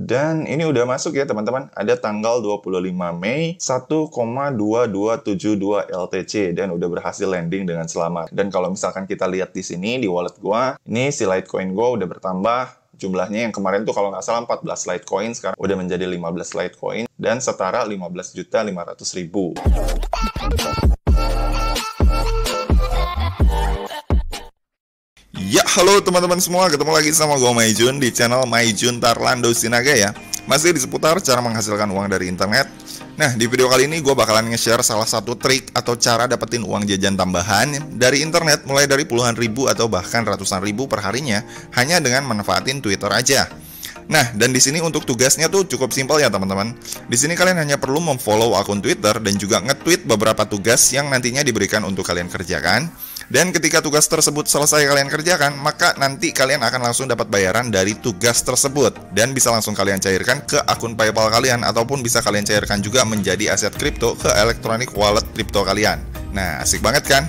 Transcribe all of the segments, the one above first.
Dan ini udah masuk ya teman-teman. Ada tanggal 25 Mei 1,2272 LTC dan udah berhasil landing dengan selamat. Dan kalau misalkan kita lihat di sini di wallet gua, ini si Litecoin gua udah bertambah. Jumlahnya yang kemarin tuh kalau nggak salah 14 Litecoin, sekarang udah menjadi 15 Litecoin dan setara 15.500.000. Ya, halo teman-teman semua, ketemu lagi sama gue Maijun di channel Maijun Tarlando Sinaga ya. Masih di seputar cara menghasilkan uang dari internet. Nah, di video kali ini gue bakalan nge-share salah satu trik atau cara dapetin uang jajan tambahan dari internet mulai dari puluhan ribu atau bahkan ratusan ribu per harinya hanya dengan manfaatin Twitter aja. Nah, dan di sini untuk tugasnya tuh cukup simpel ya teman-teman. Di sini kalian hanya perlu memfollow akun Twitter dan juga nge-tweet beberapa tugas yang nantinya diberikan untuk kalian kerjakan. Dan ketika tugas tersebut selesai kalian kerjakan, maka nanti kalian akan langsung dapat bayaran dari tugas tersebut. Dan bisa langsung kalian cairkan ke akun PayPal kalian, ataupun bisa kalian cairkan juga menjadi aset kripto ke electronic wallet kripto kalian. Nah, asik banget kan?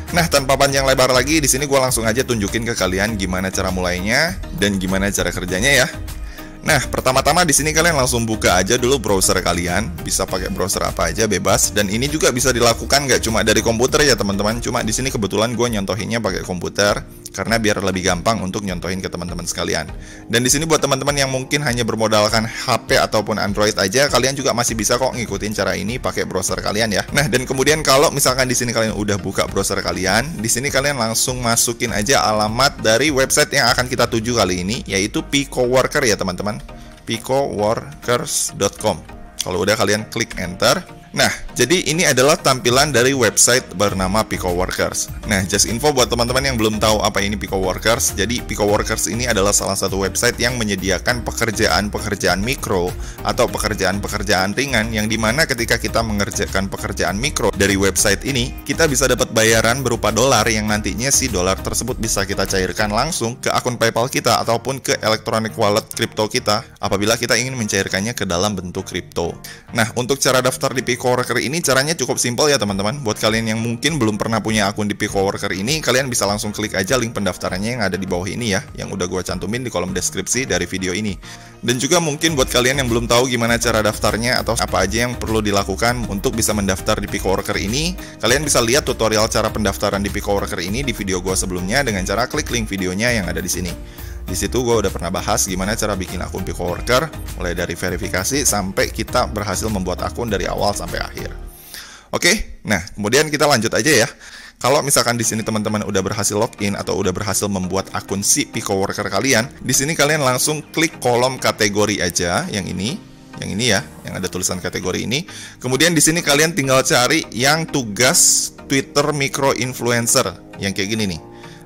Nah, tanpa panjang lebar lagi, di sini gue langsung aja tunjukin ke kalian gimana cara mulainya dan gimana cara kerjanya ya. Nah, pertama-tama di sini kalian langsung buka aja dulu browser kalian. Bisa pakai browser apa aja bebas. Dan ini juga bisa dilakukan nggak cuma dari komputer ya teman-teman. Cuma di sini kebetulan gue nyontohinnya pakai komputer karena biar lebih gampang untuk nyontohin ke teman-teman sekalian. Dan di sini buat teman-teman yang mungkin hanya bermodalkan HP ataupun Android aja, kalian juga masih bisa kok ngikutin cara ini pakai browser kalian ya. Nah, dan kemudian kalau misalkan di sini kalian udah buka browser kalian, di sini kalian langsung masukin aja alamat dari website yang akan kita tuju kali ini, yaitu PicoWorker ya teman-teman. PicoWorkers.com. Kalau udah kalian klik enter. Nah, jadi ini adalah tampilan dari website bernama PicoWorkers. Nah, just info buat teman-teman yang belum tahu apa ini PicoWorkers. Jadi, PicoWorkers ini adalah salah satu website yang menyediakan pekerjaan-pekerjaan mikro atau pekerjaan-pekerjaan ringan yang dimana ketika kita mengerjakan pekerjaan mikro dari website ini, kita bisa dapat bayaran berupa dolar yang nantinya si dolar tersebut bisa kita cairkan langsung ke akun PayPal kita ataupun ke electronic wallet kripto kita apabila kita ingin mencairkannya ke dalam bentuk kripto. Nah, untuk cara daftar di PicoWorker ini caranya cukup simpel ya teman-teman. Buat kalian yang mungkin belum pernah punya akun di PicoWorker ini, kalian bisa langsung klik aja link pendaftarannya yang ada di bawah ini ya, yang udah gue cantumin di kolom deskripsi dari video ini. Dan juga mungkin buat kalian yang belum tahu gimana cara daftarnya atau apa aja yang perlu dilakukan untuk bisa mendaftar di PicoWorker ini, kalian bisa lihat tutorial cara pendaftaran di PicoWorker ini di video gue sebelumnya dengan cara klik link videonya yang ada di sini. Di situ gue udah pernah bahas gimana cara bikin akun PicoWorker, mulai dari verifikasi sampai kita berhasil membuat akun dari awal sampai akhir. Oke, nah kemudian kita lanjut aja ya. Kalau misalkan di sini teman-teman udah berhasil login atau udah berhasil membuat akun si PicoWorker kalian, di sini kalian langsung klik kolom kategori aja yang ini ya, yang ada tulisan kategori ini. Kemudian di sini kalian tinggal cari yang tugas Twitter micro influencer yang kayak gini nih.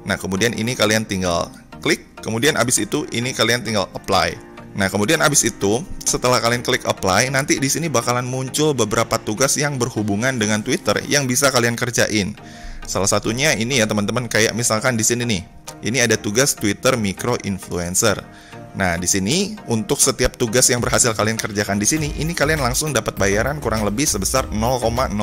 Nah, kemudian ini kalian tinggal klik, kemudian abis itu ini kalian tinggal apply. Nah, kemudian abis itu setelah kalian klik apply, nanti di sini bakalan muncul beberapa tugas yang berhubungan dengan Twitter yang bisa kalian kerjain. Salah satunya ini ya teman-teman, kayak misalkan di sini nih. Ini ada tugas Twitter micro influencer. Nah, di sini untuk setiap tugas yang berhasil kalian kerjakan di sini, ini kalian langsung dapat bayaran kurang lebih sebesar 0,020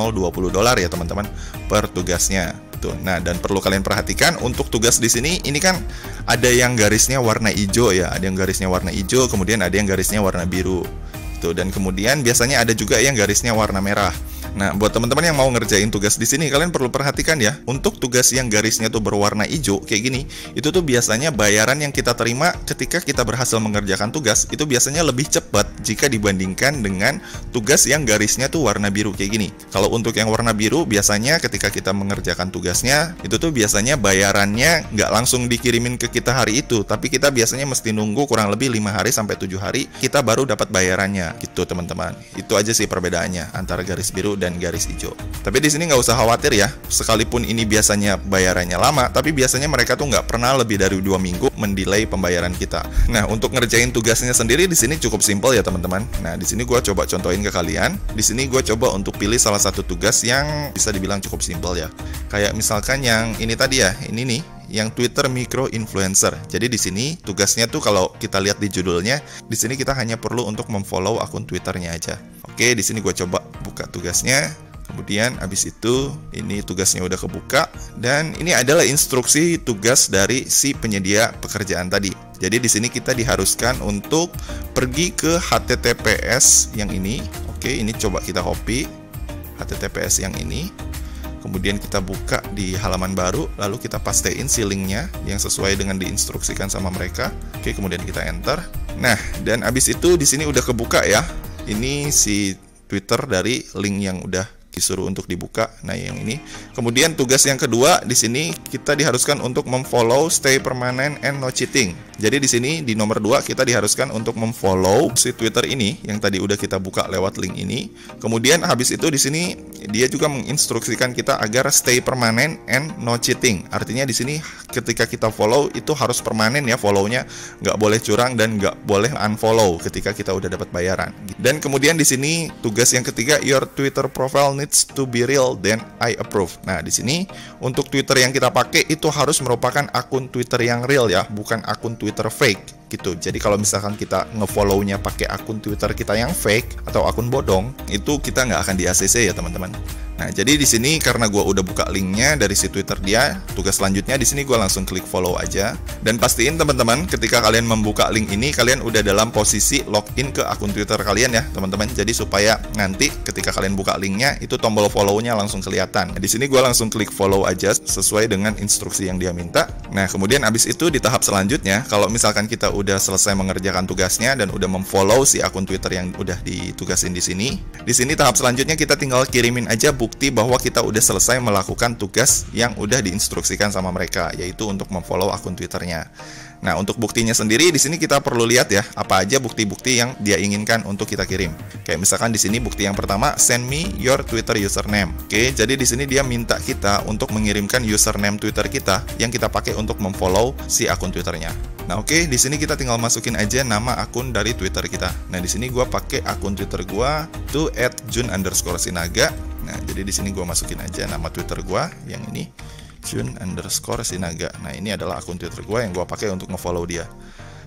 dolar ya teman-teman per tugasnya. Tuh. Nah, dan perlu kalian perhatikan untuk tugas di sini, ini kan ada yang garisnya warna hijau ya, ada yang garisnya warna hijau, kemudian ada yang garisnya warna biru. Tuh, dan kemudian biasanya ada juga yang garisnya warna merah. Nah, buat teman-teman yang mau ngerjain tugas di sini, kalian perlu perhatikan ya, untuk tugas yang garisnya tuh berwarna hijau kayak gini, itu tuh biasanya bayaran yang kita terima ketika kita berhasil mengerjakan tugas itu biasanya lebih cepat jika dibandingkan dengan tugas yang garisnya tuh warna biru kayak gini. Kalau untuk yang warna biru, biasanya ketika kita mengerjakan tugasnya, itu tuh biasanya bayarannya nggak langsung dikirimin ke kita hari itu, tapi kita biasanya mesti nunggu kurang lebih 5 hari sampai 7 hari, kita baru dapat bayarannya gitu teman-teman. Itu aja sih perbedaannya antara garis biru dan garis hijau. Tapi di sini nggak usah khawatir ya, sekalipun ini biasanya bayarannya lama, tapi biasanya mereka tuh nggak pernah lebih dari 2 minggu mendelay pembayaran kita. Nah, untuk ngerjain tugasnya sendiri di sini cukup simpel ya teman-teman. Nah, di sini gue coba contohin ke kalian. Di sini gue coba untuk pilih salah satu tugas yang bisa dibilang cukup simpel ya. Kayak misalkan yang ini tadi ya, ini nih, yang Twitter micro influencer. Jadi di sini tugasnya tuh kalau kita lihat di judulnya, di sini kita hanya perlu untuk memfollow akun Twitternya aja. Oke, di sini gue coba buka tugasnya. Kemudian habis itu ini tugasnya udah kebuka dan ini adalah instruksi tugas dari si penyedia pekerjaan tadi. Jadi di sini kita diharuskan untuk pergi ke HTTPS yang ini. Oke, ini coba kita copy HTTPS yang ini. Kemudian kita buka di halaman baru, lalu kita pastein si linknya yang sesuai dengan diinstruksikan sama mereka. Oke, kemudian kita enter. Nah, dan abis itu di sini udah kebuka ya. Ini si Twitter dari link yang udah disuruh untuk dibuka. Nah, yang ini. Kemudian tugas yang kedua di sini kita diharuskan untuk memfollow stay permanent and no cheating. Jadi di sini di nomor 2 kita diharuskan untuk memfollow si Twitter ini yang tadi udah kita buka lewat link ini. Kemudian habis itu di sini dia juga menginstruksikan kita agar stay permanent and no cheating. Artinya di sini ketika kita follow itu harus permanen ya follow-nya, nggak boleh curang dan nggak boleh unfollow ketika kita udah dapat bayaran. Dan kemudian di sini tugas yang ketiga, your Twitter profile needs to be real then I approve. Nah, di sini untuk Twitter yang kita pakai itu harus merupakan akun Twitter yang real ya, bukan akun Twitter fake gitu. Jadi kalau misalkan kita ngefollow-nya pakai akun Twitter kita yang fake atau akun bodong, itu kita nggak akan di ACC ya teman-teman. Nah, jadi di sini karena gue udah buka linknya dari si Twitter dia, tugas selanjutnya di sini gue langsung klik follow aja. Dan pastiin teman-teman ketika kalian membuka link ini, kalian udah dalam posisi login ke akun Twitter kalian ya teman-teman. Jadi supaya nanti ketika kalian buka linknya, itu tombol follow-nya langsung kelihatan. Nah, di sini gue langsung klik follow aja sesuai dengan instruksi yang dia minta. Nah, kemudian abis itu di tahap selanjutnya, kalau misalkan kita udah selesai mengerjakan tugasnya dan udah memfollow si akun Twitter yang udah ditugasin di sini tahap selanjutnya kita tinggal kirimin aja bukti bahwa kita udah selesai melakukan tugas yang udah diinstruksikan sama mereka, yaitu untuk memfollow akun Twitternya. Nah, untuk buktinya sendiri di sini kita perlu lihat ya, apa aja bukti-bukti yang dia inginkan untuk kita kirim. Kayak misalkan di sini bukti yang pertama, send me your Twitter username. Oke, jadi di sini dia minta kita untuk mengirimkan username Twitter kita yang kita pakai untuk memfollow si akun Twitternya. Nah, oke, di sini kita tinggal masukin aja nama akun dari Twitter kita. Nah, di sini gua pakai akun Twitter gua tuh @jun_sinaga. Nah, jadi di sini gua masukin aja nama Twitter gua yang ini. Jun_sinaga. Nah, ini adalah akun Twitter gue yang gue pakai untuk ngefollow dia.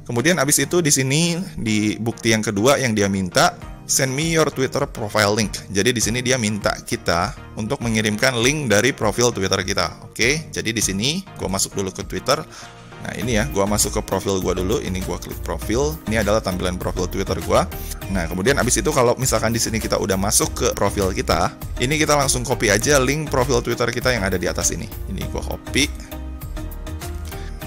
Kemudian abis itu di sini di bukti yang kedua yang dia minta, send me your Twitter profile link. Jadi di sini dia minta kita untuk mengirimkan link dari profil Twitter kita. Oke, jadi di sini gue masuk dulu ke Twitter. Nah, ini ya, gue masuk ke profil gue dulu. Ini gue klik profil. Ini adalah tampilan profil Twitter gue. Nah, kemudian abis itu kalau misalkan di sini kita udah masuk ke profil kita, ini kita langsung copy aja link profil Twitter kita yang ada di atas ini. Ini gue copy.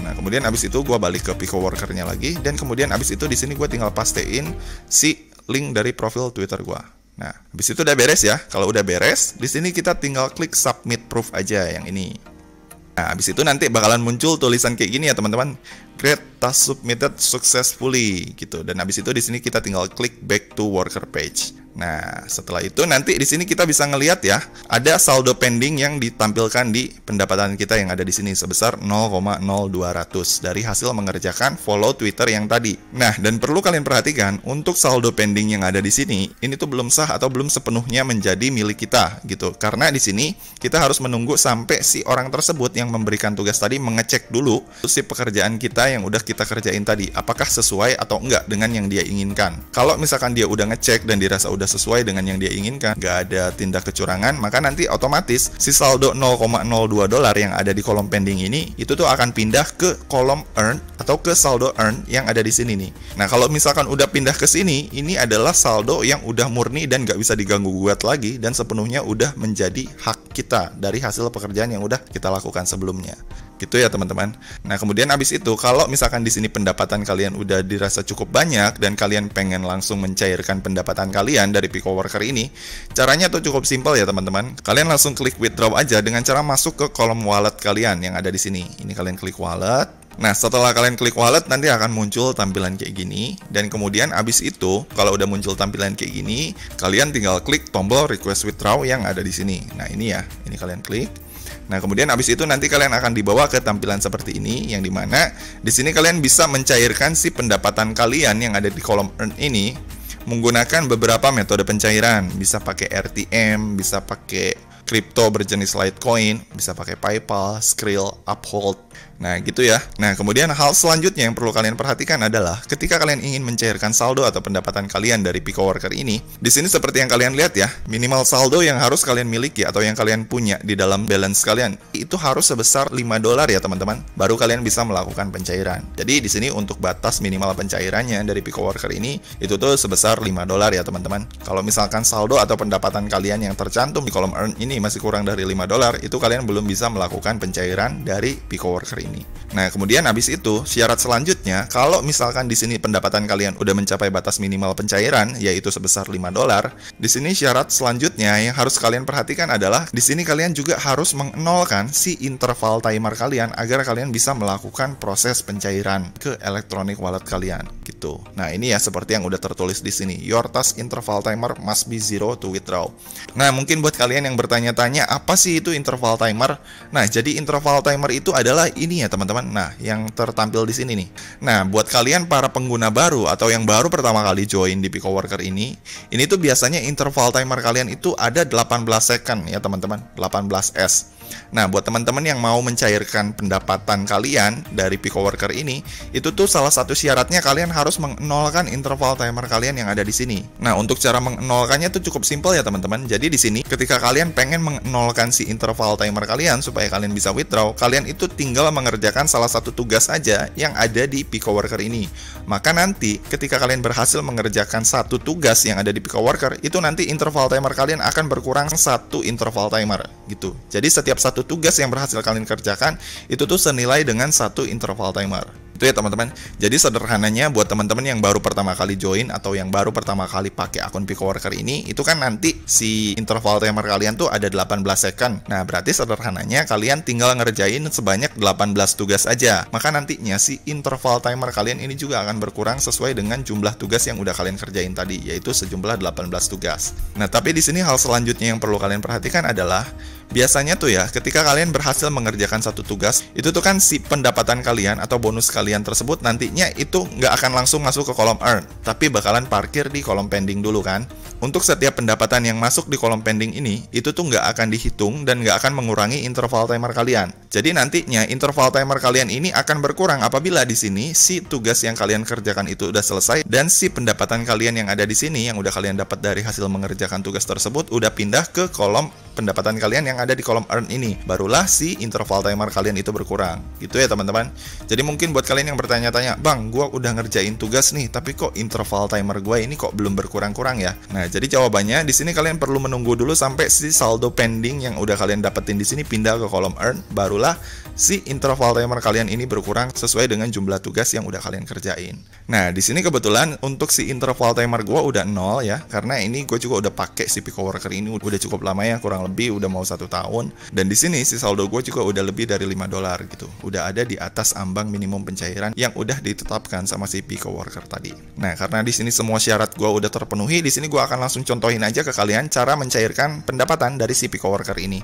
Nah, kemudian abis itu gue balik ke Pico Worker-nya lagi. Dan kemudian abis itu di sini gue tinggal pastein si link dari profil Twitter gue. Nah, abis itu udah beres ya. Kalau udah beres, di sini kita tinggal klik submit proof aja yang ini. Nah, habis itu nanti bakalan muncul tulisan kayak gini ya teman-teman. Great, task submitted successfully gitu. Dan habis itu di sini kita tinggal klik back to worker page. Nah, setelah itu nanti di sini kita bisa ngelihat ya, ada saldo pending yang ditampilkan di pendapatan kita yang ada di sini sebesar 0,0200 dari hasil mengerjakan follow Twitter yang tadi. Nah, dan perlu kalian perhatikan untuk saldo pending yang ada di sini, ini tuh belum sah atau belum sepenuhnya menjadi milik kita gitu. Karena di sini kita harus menunggu sampai si orang tersebut yang memberikan tugas tadi mengecek dulu si pekerjaan kita yang udah kita kerjain tadi, apakah sesuai atau enggak dengan yang dia inginkan. Kalau misalkan dia udah ngecek dan dirasa udah sesuai dengan yang dia inginkan, nggak ada tindak kecurangan, maka nanti otomatis si saldo $0,02 yang ada di kolom pending ini itu tuh akan pindah ke kolom earn atau ke saldo earn yang ada di sini nih. Nah, kalau misalkan udah pindah ke sini, ini adalah saldo yang udah murni dan nggak bisa diganggu gugat lagi dan sepenuhnya udah menjadi hak kita dari hasil pekerjaan yang udah kita lakukan sebelumnya. Gitu ya teman-teman. Nah, kemudian abis itu kalau misalkan di sini pendapatan kalian udah dirasa cukup banyak dan kalian pengen langsung mencairkan pendapatan kalian dari Pico Worker ini, caranya tuh cukup simpel ya teman-teman. Kalian langsung klik withdraw aja dengan cara masuk ke kolom wallet kalian yang ada di sini. Ini kalian klik wallet. Nah, setelah kalian klik wallet nanti akan muncul tampilan kayak gini. Dan kemudian abis itu kalau udah muncul tampilan kayak gini, kalian tinggal klik tombol request withdraw yang ada di sini. Nah, ini ya, ini kalian klik. Nah, kemudian abis itu nanti kalian akan dibawa ke tampilan seperti ini, yang dimana di sini kalian bisa mencairkan si pendapatan kalian yang ada di kolom earn ini menggunakan beberapa metode pencairan. Bisa pakai RTM, bisa pakai kripto berjenis Litecoin, bisa pakai PayPal, Skrill, Uphold, Nah, gitu ya. Nah, kemudian hal selanjutnya yang perlu kalian perhatikan adalah ketika kalian ingin mencairkan saldo atau pendapatan kalian dari Pico Worker ini, di sini seperti yang kalian lihat ya, minimal saldo yang harus kalian miliki atau yang kalian punya di dalam balance kalian itu harus sebesar $5 ya, teman-teman. Baru kalian bisa melakukan pencairan. Jadi di sini untuk batas minimal pencairannya dari Pico Worker ini itu tuh sebesar $5 ya, teman-teman. Kalau misalkan saldo atau pendapatan kalian yang tercantum di kolom earn ini masih kurang dari $5, itu kalian belum bisa melakukan pencairan dari Pico Worker ini. Nah, kemudian habis itu syarat selanjutnya, kalau misalkan di sini pendapatan kalian udah mencapai batas minimal pencairan yaitu sebesar $5, di sini syarat selanjutnya yang harus kalian perhatikan adalah di sini kalian juga harus mengnolkan si interval timer kalian agar kalian bisa melakukan proses pencairan ke electronic wallet kalian gitu. Nah, ini ya seperti yang udah tertulis di sini. Your task interval timer must be 0 to withdraw. Nah, mungkin buat kalian yang bertanya-tanya apa sih itu interval timer? Nah, jadi interval timer itu adalah ini ya, teman-teman. Nah, yang tertampil di sini nih. Nah, buat kalian para pengguna baru atau yang baru pertama kali join di Pico Worker ini tuh biasanya interval timer kalian itu ada 18 second ya, teman-teman. 18S. Nah, buat teman-teman yang mau mencairkan pendapatan kalian dari Pico Worker ini, itu tuh salah satu syaratnya kalian harus mengnolkan interval timer kalian yang ada di sini. Nah, untuk cara mengnolkannya tuh cukup simpel ya, teman-teman. Jadi di sini ketika kalian pengen mengnolkan si interval timer kalian supaya kalian bisa withdraw, kalian itu tinggal mengerjakan salah satu tugas aja yang ada di Pico Worker ini. Maka nanti ketika kalian berhasil mengerjakan satu tugas yang ada di Pico Worker, itu nanti interval timer kalian akan berkurang satu interval timer gitu. Jadi setiap satu tugas yang berhasil kalian kerjakan itu tuh senilai dengan satu interval timer. Itu ya, teman-teman. Jadi sederhananya buat teman-teman yang baru pertama kali join atau yang baru pertama kali pakai akun Pico Worker ini, itu kan nanti si interval timer kalian tuh ada 18 second. Nah, berarti sederhananya kalian tinggal ngerjain sebanyak 18 tugas aja. Maka nantinya si interval timer kalian ini juga akan berkurang sesuai dengan jumlah tugas yang udah kalian kerjain tadi, yaitu sejumlah 18 tugas. Nah, tapi di sini hal selanjutnya yang perlu kalian perhatikan adalah biasanya tuh ya, ketika kalian berhasil mengerjakan satu tugas, itu tuh kan si pendapatan kalian atau bonus kalian tersebut nantinya itu nggak akan langsung masuk ke kolom earn, tapi bakalan parkir di kolom pending dulu kan. Untuk setiap pendapatan yang masuk di kolom pending ini, itu tuh nggak akan dihitung dan nggak akan mengurangi interval timer kalian. Jadi nantinya interval timer kalian ini akan berkurang apabila di sini si tugas yang kalian kerjakan itu udah selesai dan si pendapatan kalian yang ada di sini yang udah kalian dapat dari hasil mengerjakan tugas tersebut udah pindah ke kolom pendapatan kalian yang ada di kolom earn ini. Barulah si interval timer kalian itu berkurang. Gitu ya, teman-teman. Jadi mungkin buat kalian yang bertanya-tanya, "Bang, gua udah ngerjain tugas nih, tapi kok interval timer gua ini kok belum berkurang-kurang ya?" Nah, jadi jawabannya di sini kalian perlu menunggu dulu sampai si saldo pending yang udah kalian dapetin di sini pindah ke kolom earn, barulah si interval timer kalian ini berkurang sesuai dengan jumlah tugas yang udah kalian kerjain. Nah, di sini kebetulan untuk si interval timer gua udah 0 ya, karena ini gue juga udah pakai si Pico Worker ini udah cukup lama ya, kurang lebih udah mau 1 tahun. Dan di sini si saldo gue juga udah lebih dari $5 gitu. Udah ada di atas ambang minimum pencairan yang udah ditetapkan sama si Pico Worker tadi. Nah, karena di sini semua syarat gue udah terpenuhi, di sini gue akan langsung contohin aja ke kalian cara mencairkan pendapatan dari si Pico Worker ini.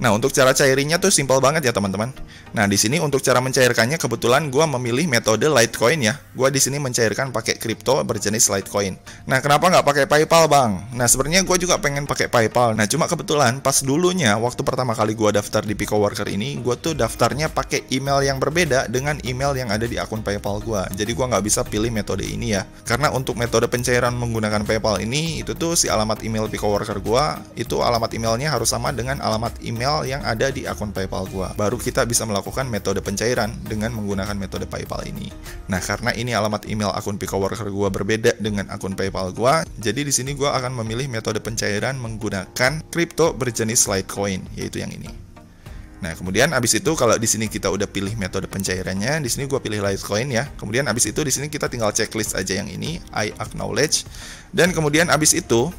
Nah, untuk cara cairinnya tuh simpel banget ya, teman-teman. Nah, di sini untuk cara mencairkannya kebetulan gue memilih metode Litecoin ya. Gue di sini mencairkan pakai kripto berjenis Litecoin. Nah, kenapa nggak pakai PayPal, Bang? Nah, sebenarnya gue juga pengen pakai PayPal. Nah, cuma kebetulan pas dulunya waktu pertama kali gue daftar di Pico Worker ini, gue tuh daftarnya pakai email yang berbeda dengan email yang ada di akun PayPal gue. Jadi gue nggak bisa pilih metode ini ya. Karena untuk metode pencairan menggunakan PayPal ini, itu tuh si alamat email Pico Worker gue, itu alamat emailnya harus sama dengan alamat email yang ada di akun PayPal gue. Baru kita bisa melakukan metode pencairan dengan menggunakan metode PayPal ini. Nah, karena ini alamat email akun Pico Worker gue berbeda dengan akun PayPal gue, jadi di sini gue akan memilih metode pencairan menggunakan kripto berjenis Litecoin, yaitu yang ini. Nah, kemudian abis itu kalau di sini kita udah pilih metode pencairannya, di sini gue pilih Litecoin ya. Kemudian abis itu di sini kita tinggal checklist aja yang ini, I acknowledge. Dan kemudian abis itu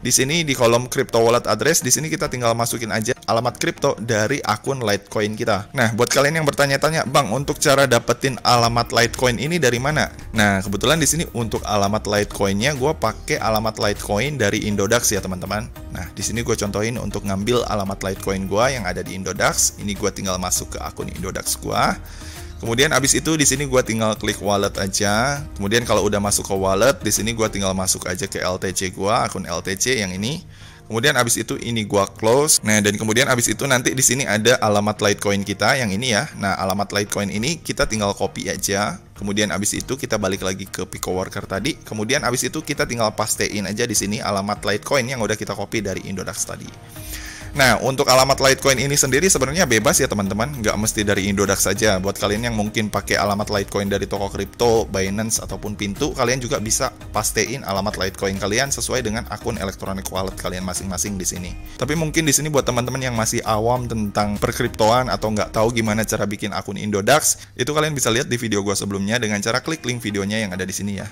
di sini di kolom crypto wallet address, di sini kita tinggal masukin aja alamat kripto dari akun Litecoin kita. Nah, buat kalian yang bertanya-tanya, "Bang, untuk cara dapetin alamat Litecoin ini dari mana?" Nah, kebetulan di sini untuk alamat Litecoinnya gue pakai alamat Litecoin dari Indodax ya, teman-teman. Nah, di sini gue contohin untuk ngambil alamat Litecoin gue yang ada di Indodax. Ini gue tinggal masuk ke akun Indodax gue. Kemudian abis itu di sini gue tinggal klik wallet aja. Kemudian kalau udah masuk ke wallet, di sini gue tinggal masuk aja ke LTC gue, akun LTC yang ini. Kemudian abis itu ini gua close. Nah, dan kemudian abis itu nanti di sini ada alamat Litecoin kita yang ini ya. Nah, alamat Litecoin ini kita tinggal copy aja. Kemudian abis itu kita balik lagi ke Pico Worker tadi. Kemudian abis itu kita tinggal pastein aja di sini alamat Litecoin yang udah kita copy dari Indodax tadi. Nah, untuk alamat Litecoin ini sendiri sebenarnya bebas ya teman-teman, nggak mesti dari Indodax saja. Buat kalian yang mungkin pakai alamat Litecoin dari toko kripto, Binance ataupun Pintu, kalian juga bisa pastein alamat Litecoin kalian sesuai dengan akun electronic wallet kalian masing-masing di sini. Tapi mungkin di sini buat teman-teman yang masih awam tentang perkriptoan atau nggak tahu gimana cara bikin akun Indodax, itu kalian bisa lihat di video gua sebelumnya dengan cara klik link videonya yang ada di sini ya.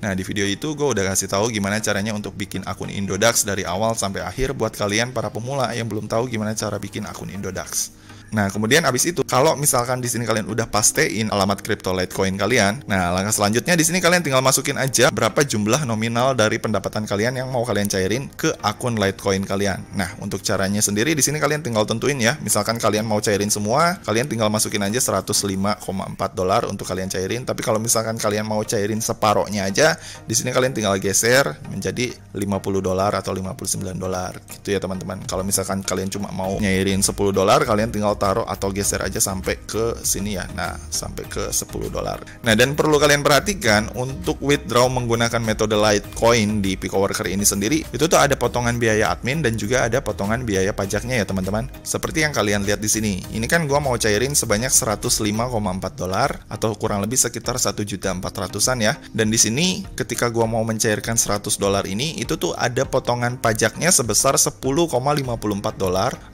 Nah, di video itu gue udah kasih tahu gimana caranya untuk bikin akun Indodax dari awal sampai akhir buat kalian para pemula yang belum tahu gimana cara bikin akun Indodax. Nah, kemudian abis itu, kalau misalkan di sini kalian udah pastein alamat crypto Litecoin kalian, nah langkah selanjutnya di sini kalian tinggal masukin aja berapa jumlah nominal dari pendapatan kalian yang mau kalian cairin ke akun Litecoin kalian. Nah, untuk caranya sendiri di sini kalian tinggal tentuin ya. Misalkan kalian mau cairin semua, kalian tinggal masukin aja $105,4 untuk kalian cairin. Tapi kalau misalkan kalian mau cairin separohnya aja, di sini kalian tinggal geser menjadi $50 atau $59 gitu ya teman-teman. Kalau misalkan kalian cuma mau nyairin $10, kalian tinggal taruh atau geser aja sampai ke sini ya. Nah, sampai ke $10. Nah, dan perlu kalian perhatikan untuk withdraw menggunakan metode Litecoin di Pico Worker ini sendiri, itu tuh ada potongan biaya admin dan juga ada potongan biaya pajaknya ya teman-teman. Seperti yang kalian lihat di sini. Ini kan gua mau cairin sebanyak $105,4 atau kurang lebih sekitar 1.400.000-an ya. Dan di sini ketika gua mau mencairkan $100 ini, itu tuh ada potongan pajaknya sebesar $10,54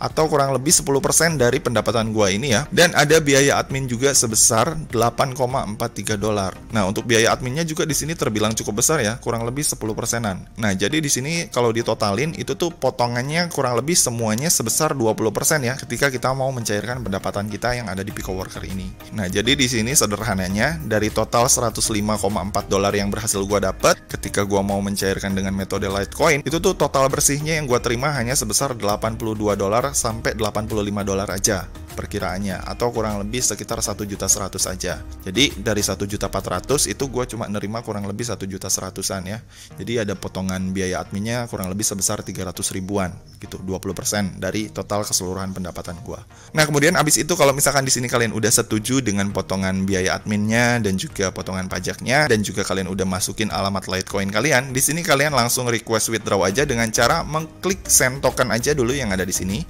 atau kurang lebih 10% dari pendapatan gua ini ya. Dan ada biaya admin juga sebesar $8,43. Nah, untuk biaya adminnya juga di sini terbilang cukup besar ya, kurang lebih 10%-an. Nah, jadi di sini kalau ditotalin itu tuh potongannya kurang lebih semuanya sebesar 20% ya ketika kita mau mencairkan pendapatan kita yang ada di Pico Worker ini. Nah, jadi di sini sederhananya dari total $105,4 yang berhasil gua dapat ketika gua mau mencairkan dengan metode Litecoin, itu tuh total bersihnya yang gua terima hanya sebesar $82 sampai $85 aja perkiraannya, atau kurang lebih sekitar 1.100.000 aja. Jadi dari 1.400.000 itu gue cuma nerima kurang lebih 1.100.000-an ya. Jadi ada potongan biaya adminnya kurang lebih sebesar 300.000-an gitu, 20% dari total keseluruhan pendapatan gue. Nah, kemudian abis itu kalau misalkan di sini kalian udah setuju dengan potongan biaya adminnya dan juga potongan pajaknya dan juga kalian udah masukin alamat Litecoin kalian, di sini kalian langsung request withdraw aja dengan cara mengklik send token aja dulu yang ada di sini.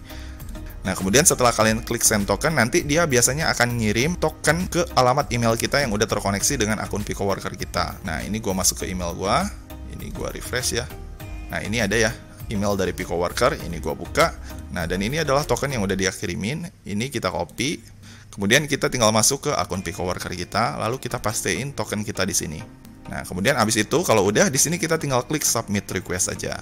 Nah, kemudian setelah kalian klik send token, nanti dia biasanya akan ngirim token ke alamat email kita yang udah terkoneksi dengan akun Pico Worker kita. Nah, ini gua masuk ke email gua, ini gua refresh ya. Nah, ini ada ya email dari Pico Worker, ini gua buka. Nah, dan ini adalah token yang udah dia kirimin. Ini kita copy. Kemudian kita tinggal masuk ke akun Pico Worker kita, lalu kita pastein token kita di sini. Nah, kemudian abis itu kalau udah di sini kita tinggal klik submit request aja.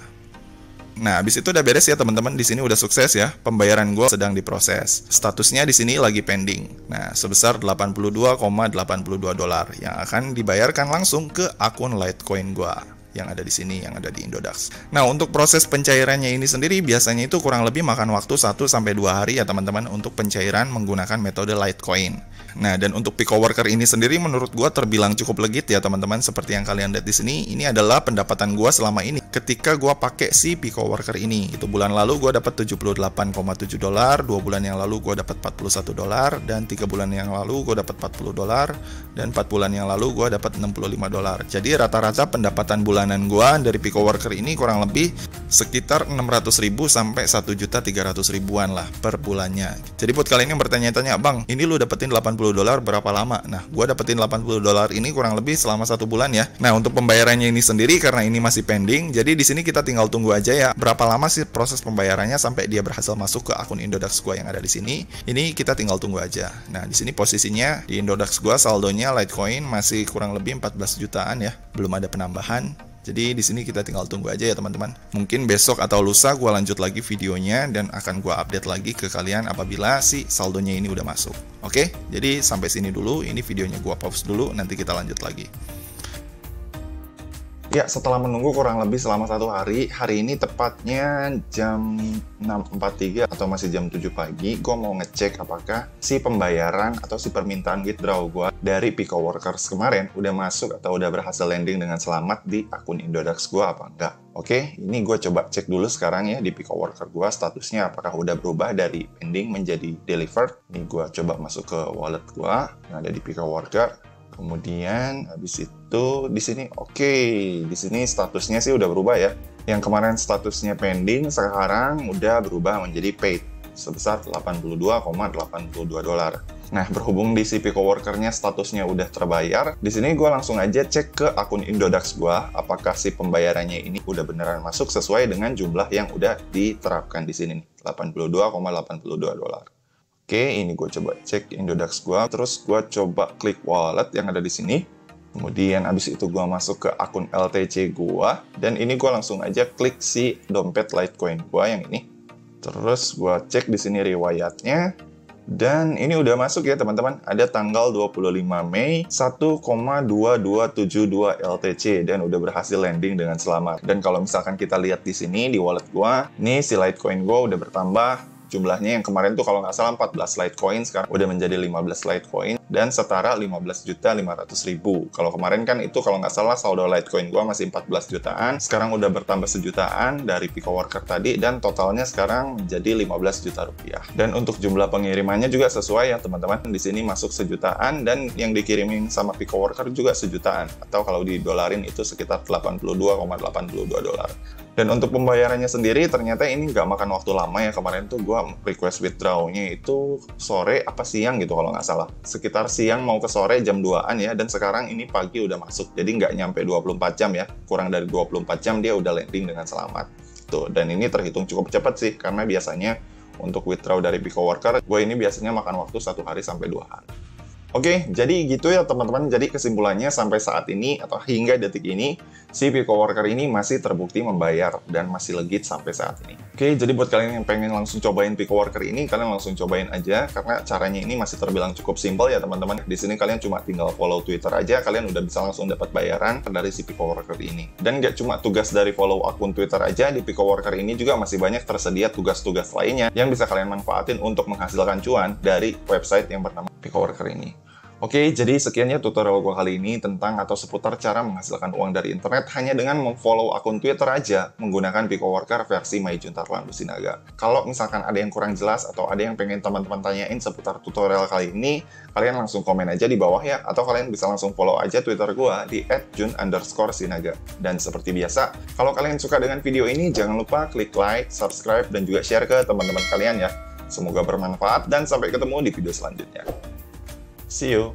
Nah, habis itu udah beres ya teman-teman. Di sini udah sukses ya. Pembayaran gue sedang diproses. Statusnya di sini lagi pending. Nah, sebesar $82,82 yang akan dibayarkan langsung ke akun Litecoin gue yang ada di sini, yang ada di Indodax. Nah, untuk proses pencairannya ini sendiri biasanya itu kurang lebih makan waktu 1-2 hari ya teman-teman untuk pencairan menggunakan metode Litecoin. Nah, dan untuk Pico Worker ini sendiri menurut gua terbilang cukup legit ya teman-teman. Seperti yang kalian lihat di sini, ini adalah pendapatan gua selama ini ketika gua pakai si Pico Worker ini. Itu bulan lalu gua dapat $78,7, 2 bulan yang lalu gua dapat $41, dan 3 bulan yang lalu gua dapat $40, dan 4 bulan yang lalu gua dapat $65. Jadi rata-rata pendapatan bulanan gua dari Pico Worker ini kurang lebih sekitar 600.000 sampai 1.300.000-an lah per bulannya. Jadi buat kalian yang bertanya-tanya, "Bang, ini lu dapetin $80 berapa lama?" Nah, gua dapetin $80 ini kurang lebih selama 1 bulan ya. Nah, untuk pembayarannya ini sendiri karena ini masih pending, jadi di sini kita tinggal tunggu aja ya berapa lama sih proses pembayarannya sampai dia berhasil masuk ke akun Indodax gua yang ada di sini. Ini kita tinggal tunggu aja. Nah, di sini posisinya di Indodax gua saldonya Litecoin masih kurang lebih 14 jutaan ya. Belum ada penambahan. Jadi di sini kita tinggal tunggu aja ya teman-teman. Mungkin besok atau lusa gue lanjut lagi videonya dan akan gue update lagi ke kalian apabila si saldonya ini udah masuk. Oke, jadi sampai sini dulu. Ini videonya gue pause dulu, nanti kita lanjut lagi. Ya, setelah menunggu kurang lebih selama 1 hari, hari ini tepatnya jam 6.43 atau masih jam 7 pagi, gue mau ngecek apakah si pembayaran atau si permintaan withdraw gue dari Pico Workers kemarin udah masuk atau udah berhasil landing dengan selamat di akun Indodax gue apa enggak. Oke, ini gue coba cek dulu sekarang ya di Pico Worker gue statusnya apakah udah berubah dari pending menjadi delivered. Ini gue coba masuk ke wallet gue yang ada di Pico Worker. Kemudian habis itu di sini oke, di sini statusnya sih udah berubah ya. Yang kemarin statusnya pending sekarang udah berubah menjadi paid sebesar 82,82 dolar. Nah, berhubung di si Pico Worker-nya statusnya udah terbayar, di sini gue langsung aja cek ke akun Indodax gue, apakah si pembayarannya ini udah beneran masuk sesuai dengan jumlah yang udah diterapkan di sini nih, 82,82 dolar. Oke, ini gue coba cek Indodax gue, terus gue coba klik wallet yang ada di sini. Kemudian abis itu gue masuk ke akun LTC gue, dan ini gue langsung aja klik si dompet Litecoin gue yang ini. Terus gue cek di sini riwayatnya. Dan ini udah masuk ya teman-teman, ada tanggal 25 Mei 1,2272 LTC dan udah berhasil landing dengan selamat. Dan kalau misalkan kita lihat di sini di wallet gua, nih si Litecoin gua udah bertambah. Jumlahnya yang kemarin tuh kalau nggak salah 14 Litecoin, sekarang udah menjadi 15 Litecoin dan setara 15.500.000. Kalau kemarin kan itu kalau nggak salah saldo Litecoin gua masih 14 jutaan, sekarang udah bertambah sejutaan dari Pico Worker tadi dan totalnya sekarang menjadi 15 juta rupiah. Dan untuk jumlah pengirimannya juga sesuai ya teman-teman. Di sini masuk sejutaan dan yang dikirimin sama Pico Worker juga sejutaan, atau kalau didolarin itu sekitar 82,82 dolar. Dan untuk pembayarannya sendiri ternyata ini nggak makan waktu lama ya. Kemarin tuh gue request withdrawnya itu sore apa siang gitu kalau nggak salah. Sekitar siang mau ke sore jam 2-an ya. Dan sekarang ini pagi udah masuk. Jadi nggak nyampe 24 jam ya. Kurang dari 24 jam dia udah landing dengan selamat. Tuh, dan ini terhitung cukup cepat sih. Karena biasanya untuk withdraw dari Pico Worker, gue ini biasanya makan waktu 1 hari sampai 2 hari. Oke, jadi gitu ya teman-teman. Jadi kesimpulannya sampai saat ini atau hingga detik ini, si Pico Worker ini masih terbukti membayar dan masih legit sampai saat ini. Oke, jadi buat kalian yang pengen langsung cobain Pico Worker ini, kalian langsung cobain aja karena caranya ini masih terbilang cukup simpel ya teman-teman. Di sini kalian cuma tinggal follow Twitter aja, kalian udah bisa langsung dapat bayaran dari si Pico Worker ini. Dan nggak cuma tugas dari follow akun Twitter aja, di Pico Worker ini juga masih banyak tersedia tugas-tugas lainnya yang bisa kalian manfaatin untuk menghasilkan cuan dari website yang bernama Pico Worker ini. Oke, jadi sekiannya tutorial gue kali ini tentang atau seputar cara menghasilkan uang dari internet hanya dengan memfollow akun Twitter aja menggunakan Pico Worker versi Maijuntarlan Lusinaga. Kalau misalkan ada yang kurang jelas atau ada yang pengen teman-teman tanyain seputar tutorial kali ini, kalian langsung komen aja di bawah ya, atau kalian bisa langsung follow aja Twitter gue di @jun_sinaga. Dan seperti biasa, kalau kalian suka dengan video ini, jangan lupa klik like, subscribe, dan juga share ke teman-teman kalian ya. Semoga bermanfaat dan sampai ketemu di video selanjutnya. See you.